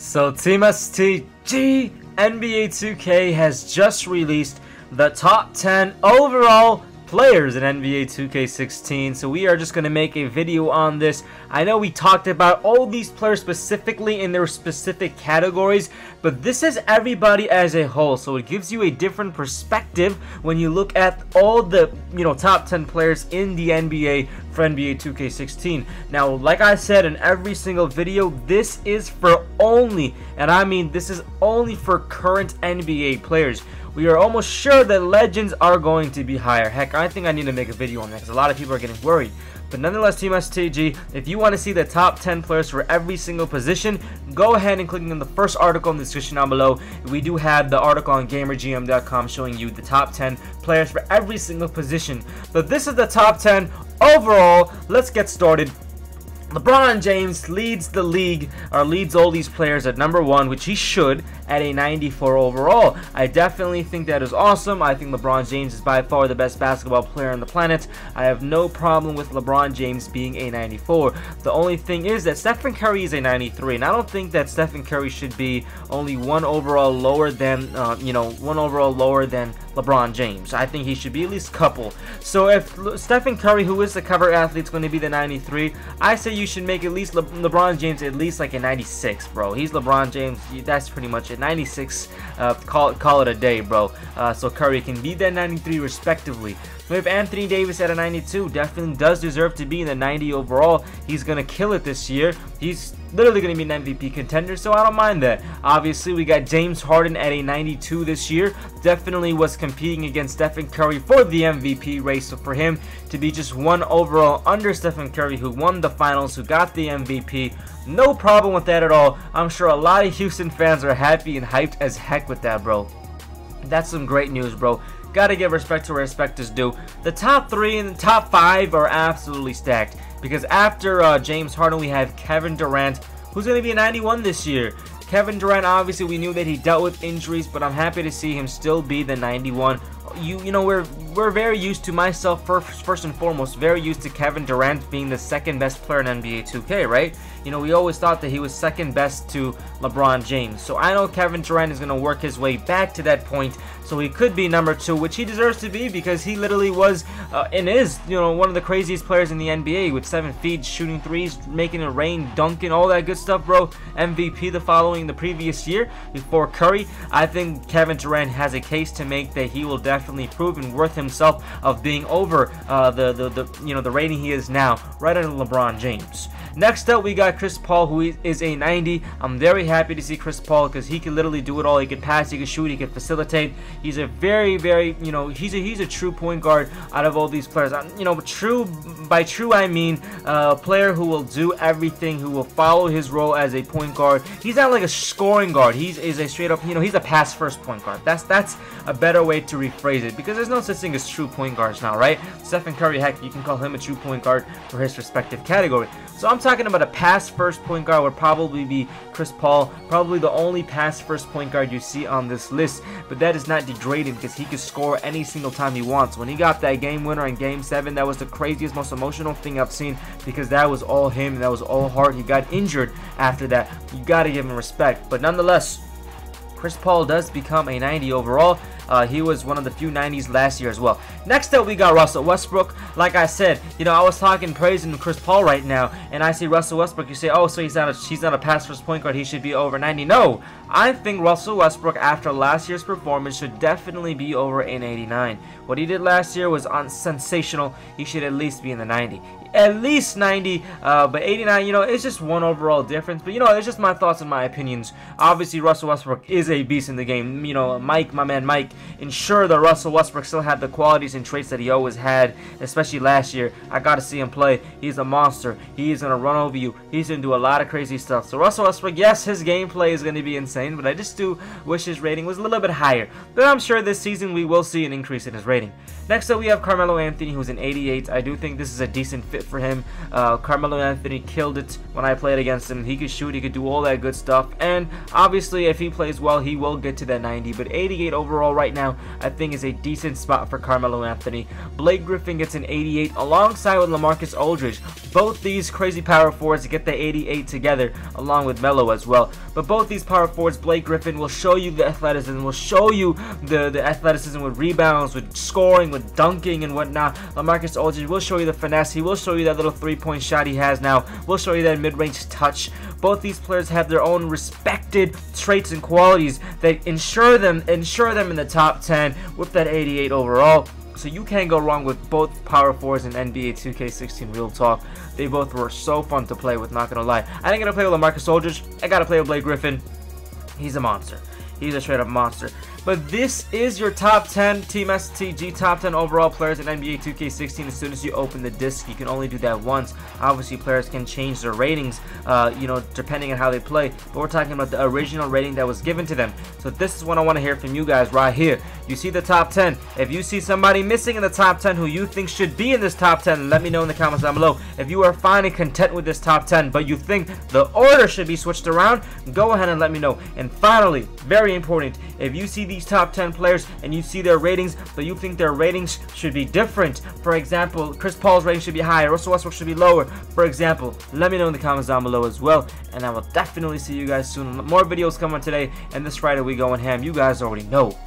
So TheRealSTG NBA 2K has just released the top 10 overall players in NBA 2K16, so we are just going to make a video on this. I know we talked about all these players specifically in their specific categories, but this is everybody as a whole, so it gives you a different perspective when you look at all the top 10 players in the NBA for NBA 2K16. Now, like I said in every single video, this is for only, and I mean this is only for current NBA players. We are almost sure that legends are going to be higher. Heck, I think I need to make a video on that because a lot of people are getting worried. But nonetheless, TheRealSTG, if you want to see the top 10 players for every single position, go ahead and click on the first article in the description down below. We do have the article on GamerGM.com showing you the top 10 players for every single position. But this is the top 10 overall. Let's get started. LeBron James leads the league, or leads all these players at number 1, which he should, at a 94 overall. I definitely think that is awesome. I think LeBron James is by far the best basketball player on the planet. I have no problem with LeBron James being a 94. The only thing is that Stephen Curry is a 93, and I don't think that Stephen Curry should be only one overall lower than, LeBron James. I think he should be at least a couple. So if Stephen Curry, who is the cover athlete, is going to be the 93, I say you should make at least LeBron James at least like a 96, bro. He's LeBron James. That's pretty much it. 96. Call it a day, bro. So Curry can be that 93 respectively. We have Anthony Davis at a 92. Definitely does deserve to be in the 90 overall. He's gonna kill it this year. He's literally gonna be an MVP contender, so I don't mind that. Obviously, we got James Harden at a 92 this year. Definitely was competing against Stephen Curry for the MVP race. So for him to be just one overall under Stephen Curry, who won the finals, who got the MVP, no problem with that at all. I'm sure a lot of Houston fans are happy and hyped as heck with that, bro. That's some great news, bro. Gotta give respect to where respect is due. The top 3 and the top 5 are absolutely stacked, because after James Harden, we have Kevin Durant, who's going to be a 91 this year. Kevin Durant, obviously, we knew that he dealt with injuries, but I'm happy to see him still be the 91. You know, we're very used to, myself first and foremost, very used to Kevin Durant being the second best player in NBA 2K, right? You know, we always thought that he was second best to LeBron James. So I know Kevin Durant is going to work his way back to that point, so he could be number 2, which he deserves to be, because he literally was and is, one of the craziest players in the NBA, with 7 feet, shooting threes, making it rain, dunking, all that good stuff, bro. MVP the previous year before Curry. I think Kevin Durant has a case to make that he will definitely prove and worth himself of being over the rating he is now, right under LeBron James. Next up, we got Chris Paul, who is a 90. I'm very happy to see Chris Paul, because he can literally do it all. He can pass, he can shoot, he can facilitate. He's a very, he's a true point guard out of all these players. By true I mean a player who will do everything, who will follow his role as a point guard. He's not like a scoring guard. He's a straight up, he's a pass first point guard. That's a better way to rephrase it, because there's no such thing as true point guards now, right? Stephen Curry, heck, you can call him a true point guard for his respective category. So I'm talking about a pass first point guard would probably be Chris Paul, probably the only pass first point guard you see on this list, but that is not degrading, because he can score any single time he wants. When he got that game winner in Game 7, that was the craziest, most emotional thing I've seen, because that was all him, and that was all heart. He got injured after that. You gotta give him respect, but nonetheless, Chris Paul does become a 90 overall. He was one of the few 90s last year as well. Next up, we got Russell Westbrook. Like I said, I was talking praising Chris Paul right now, and I see Russell Westbrook. You say, oh, so he's not a pass first point guard, he should be over 90. No, I think Russell Westbrook, after last year's performance, should definitely be over an 89. What he did last year was sensational. He should at least be in the 90. At least 90, but 89, it's just one overall difference. But, it's just my thoughts and my opinions. Obviously, Russell Westbrook is a beast in the game. Mike, my man Mike, ensured that Russell Westbrook still had the qualities and traits that he always had, especially last year. I got to see him play. He's a monster. He's going to run over you. He's going to do a lot of crazy stuff. So Russell Westbrook, yes, his gameplay is going to be insane, but I just do wish his rating was a little bit higher. But I'm sure this season we will see an increase in his rating. Next up, we have Carmelo Anthony, who's an 88. I do think this is a decent fit for him. Carmelo Anthony killed it when I played against him. He could shoot, he could do all that good stuff, and obviously if he plays well, he will get to that 90, but 88 overall right right now, I think is a decent spot for Carmelo Anthony. Blake Griffin gets an 88 alongside with LaMarcus Aldridge. Both these crazy power forwards get the 88 together along with Melo as well. But both these power forwards, Blake Griffin will show you the athleticism, will show you the athleticism with rebounds, with scoring, with dunking and whatnot. LaMarcus Aldridge will show you the finesse. He will show you that little three-point shot he has now. Will show you that mid-range touch. Both these players have their own respected traits and qualities that ensure them in the top 10 with that 88 overall. So you can't go wrong with both power forwards in NBA 2K16 Real Talk. They both were so fun to play with, not gonna lie. I ain't gonna play with LaMarcus Aldridge. I gotta play with Blake Griffin. He's a monster. He's a straight up monster. But this is your top 10 Team STG top 10 overall players in NBA 2K16. As soon as you open the disc, you can only do that once. Obviously, players can change their ratings, you know, depending on how they play. But we're talking about the original rating that was given to them. So this is what I want to hear from you guys right here. You see the top 10. If you see somebody missing in the top 10 who you think should be in this top 10, let me know in the comments down below. If you are fine and content with this top 10, but you think the order should be switched around, go ahead and let me know. And finally, very important, if you see these top 10 players and you see their ratings, but you think their ratings should be different, for example, Chris Paul's rating should be higher, Russell Westbrook should be lower, for example, let me know in the comments down below as well. And I will definitely see you guys soon. More videos coming today, and this Friday we going ham. You guys already know.